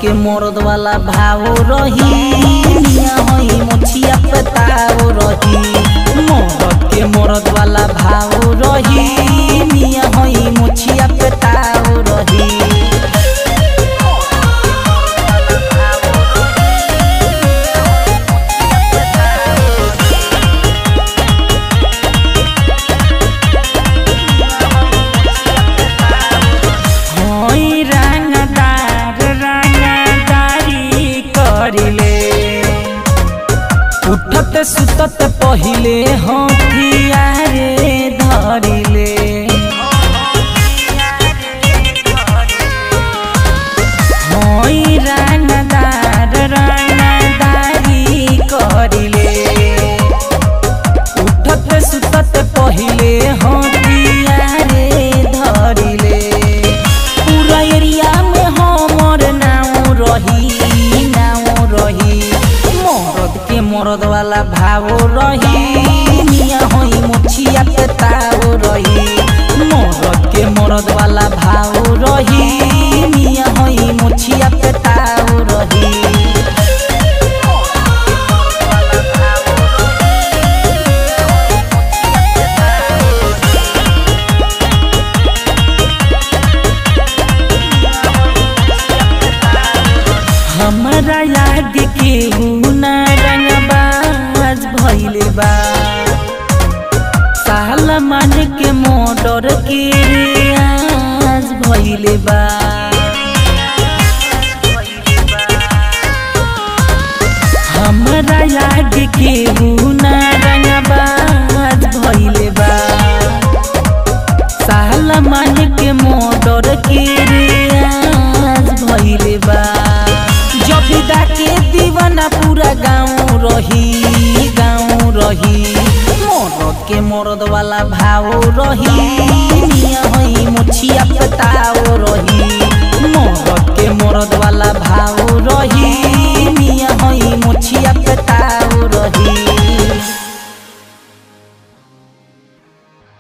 के मरद वाला भाव रही मियाँ होई मुछिया पे ताव रही। मरद के मरद वाला भाव रही मियाँ होई मुछिया पे ताव रही। उठत सुतत पहिले हथियारे धरिले। होई रंगदार रंगदारी करिले। उठत सुतत पहिले हथियारे धरिले। पूरा एरिया में हमर नाम रही मरद के मरद वाला भाव रही मियाँ होई मुछिया पे ताव रही। मरद के मरद वाला भाव रही मियाँ होई मुछिया पे ताव रही। हमारा याद के रंगबाज भइले बा। सालमान के मोटर के रियाज भइले बा। हमारा याद के रंगबाज भइले बा। सालमान के मोटर के रियाज भइले बा। जबिदा के दीवाना पूरा गाँव रही मरद के मरद वाला भाव रही मियाँ होई मुछिया पे ताव रही। मरद के मरद वाला भाव रही मियाँ होई मुछिया पे ताव